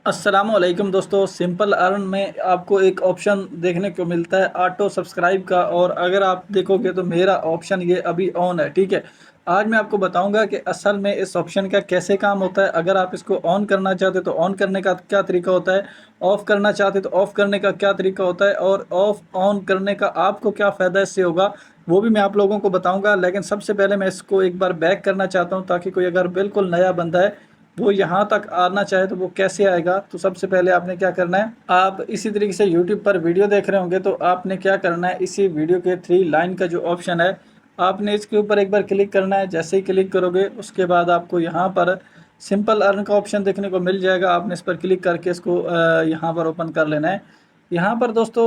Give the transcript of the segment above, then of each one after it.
अस्सलामुअलैकुम दोस्तों, simple earn में आपको एक ऑप्शन देखने को मिलता है ऑटो सब्सक्राइब का। और अगर आप देखोगे तो मेरा ऑप्शन ये अभी ऑन है। ठीक है, आज मैं आपको बताऊंगा कि असल में इस ऑप्शन का कैसे काम होता है। अगर आप इसको ऑन करना चाहते तो ऑन करने का क्या तरीका होता है, ऑफ़ करना चाहते तो ऑफ़ करने का क्या तरीका होता है, और ऑफ़ ऑन करने का आपको क्या फ़ायदा इससे होगा वो भी मैं आप लोगों को बताऊंगा। लेकिन सबसे पहले मैं इसको एक बार बैक करना चाहता हूं, ताकि कोई अगर बिल्कुल नया बंदा है वो यहाँ तक आना चाहे तो वो कैसे आएगा। तो सबसे पहले आपने क्या करना है, आप इसी तरीके से यूट्यूब पर वीडियो देख रहे होंगे तो आपने क्या करना है, इसी वीडियो के 3 लाइन का जो ऑप्शन है आपने इसके ऊपर एक बार क्लिक करना है। जैसे ही क्लिक करोगे उसके बाद आपको यहाँ पर सिंपल अर्न का ऑप्शन देखने को मिल जाएगा। आपने इस पर क्लिक करके इसको यहाँ पर ओपन कर लेना है। यहाँ पर दोस्तों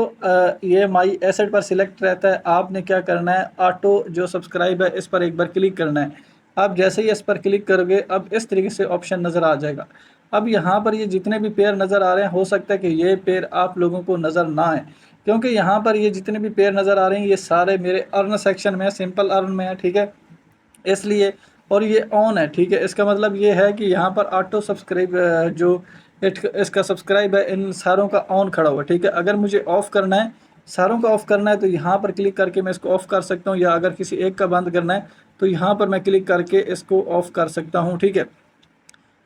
ये माई एसेट पर सिलेक्ट रहता है। आपने क्या करना है, ऑटो जो सब्सक्राइब है इस पर एक बार क्लिक करना है। आप जैसे ही इस पर क्लिक करोगे अब इस तरीके से ऑप्शन नज़र आ जाएगा। अब यहाँ पर ये जितने भी पेयर नज़र आ रहे हैं, हो सकता है कि ये पेयर आप लोगों को नज़र ना आए, क्योंकि यहाँ पर ये जितने भी पेयर नज़र आ रहे हैं ये सारे मेरे अर्न सेक्शन में है, सिंपल अर्न में है। ठीक है, इसलिए और ये ऑन है। ठीक है, इसका मतलब ये है कि यहाँ पर ऑटो सब्सक्राइब जो इसका सब्सक्राइब है इन सारों का ऑन खड़ा हुआ। ठीक है, अगर मुझे ऑफ़ करना है, सारों का ऑफ़ करना है तो यहाँ पर क्लिक करके मैं इसको ऑफ़ कर सकता हूँ, या अगर किसी एक का बंद करना है तो यहाँ पर मैं क्लिक करके इसको ऑफ़ कर सकता हूँ। ठीक है,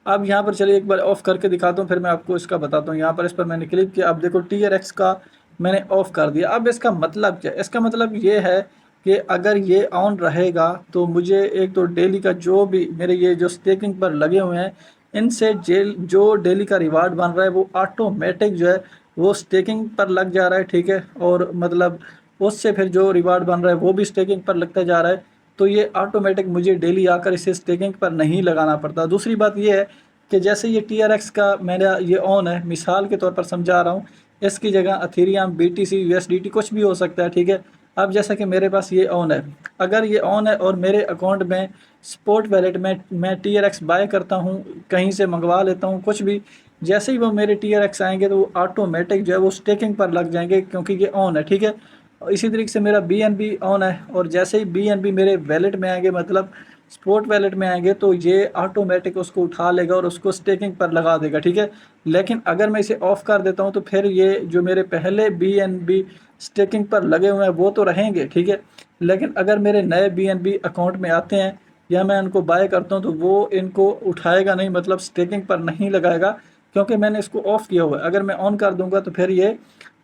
अब यहाँ पर चलिए एक बार ऑफ़ करके दिखाता हूँ, फिर मैं आपको इसका बताता हूँ। यहाँ पर इस पर मैंने क्लिक किया, अब देखो TRX का मैंने ऑफ़ कर दिया। अब इसका मतलब क्या है, इसका मतलब ये है कि अगर ये ऑन रहेगा तो मुझे एक तो डेली का जो भी मेरे ये जो स्टेकिंग पर लगे हुए हैं इनसे जेल जो डेली का रिवार्ड बन रहा है वो ऑटोमेटिक जो है वो स्टेकिंग पर लग जा रहा है। ठीक है, और मतलब उससे फिर जो रिवार्ड बन रहा है वो भी स्टेकिंग पर लगता जा रहा है। तो ये ऑटोमेटिक मुझे डेली आकर इसे स्टेकिंग पर नहीं लगाना पड़ता। दूसरी बात ये है कि जैसे ये TRX का मेरा ये ऑन है, मिसाल के तौर पर समझा रहा हूँ, इसकी जगह अथेरियम, BTC, USDT कुछ भी हो सकता है। ठीक है, अब जैसा कि मेरे पास ये ऑन है, अगर ये ऑन है और मेरे अकाउंट में स्पॉट वैलेट में मैं TRX बाय करता हूँ, कहीं से मंगवा लेता हूँ कुछ भी, जैसे ही वो मेरे TRX आएंगे तो वो ऑटोमेटिक जो है वो स्टेकिंग पर लग जाएंगे, क्योंकि ये ऑन है। ठीक है, और इसी तरीके से मेरा BNB ऑन है, और जैसे ही BNB मेरे वैलेट में आएंगे, मतलब स्पॉट वैलेट में आएंगे, तो ये ऑटोमेटिक उसको उठा लेगा और उसको स्टेकिंग पर लगा देगा। ठीक है, लेकिन अगर मैं इसे ऑफ़ कर देता हूँ तो फिर ये जो मेरे पहले BNB स्टेकिंग पर लगे हुए हैं वो तो रहेंगे। ठीक है, लेकिन अगर मेरे नए BNB अकाउंट में आते हैं या मैं उनको बाय करता हूँ तो वो इनको उठाएगा नहीं, मतलब स्टेकिंग पर नहीं लगाएगा, क्योंकि मैंने इसको ऑफ़ किया हुआ है। अगर मैं ऑन कर दूंगा तो फिर ये,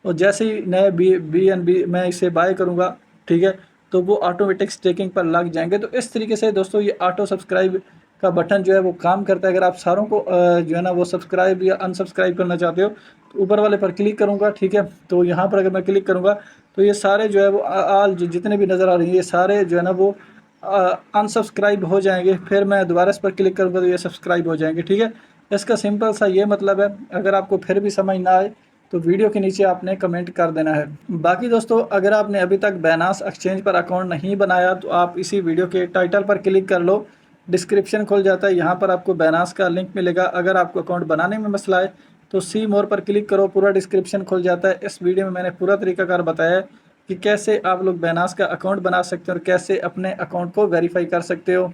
और जैसे ही नए BNB मैं इसे बाय करूँगा, ठीक है, तो वो ऑटोमेटिक स्टेकिंग पर लग जाएंगे। तो इस तरीके से दोस्तों ये ऑटो सब्सक्राइब का बटन जो है वो काम करता है। अगर आप सारों को जो है ना वो सब्सक्राइब या अनसब्सक्राइब करना चाहते हो तो ऊपर वाले पर क्लिक करूँगा। ठीक है, तो यहाँ पर अगर मैं क्लिक करूँगा तो ये सारे जो है वो आल जितने भी नज़र आ रही हैं ये सारे जो है ना वो अनसब्सक्राइब हो जाएंगे। फिर मैं दोबारा इस पर क्लिक करूँगा तो ये सब्सक्राइब हो जाएंगे। ठीक है, इसका सिंपल सा ये मतलब है। अगर आपको फिर भी समझ ना आए तो वीडियो के नीचे आपने कमेंट कर देना है। बाकी दोस्तों, अगर आपने अभी तक बाइनेंस एक्सचेंज पर अकाउंट नहीं बनाया तो आप इसी वीडियो के टाइटल पर क्लिक कर लो, डिस्क्रिप्शन खुल जाता है, यहाँ पर आपको बाइनेंस का लिंक मिलेगा। अगर आपको अकाउंट बनाने में मसला है तो सी मोर पर क्लिक करो, पूरा डिस्क्रिप्शन खुल जाता है। इस वीडियो में मैंने पूरा तरीकाकार बताया है कि कैसे आप लोग बाइनेंस का अकाउंट बना सकते हो और कैसे अपने अकाउंट को वेरीफाई कर सकते हो।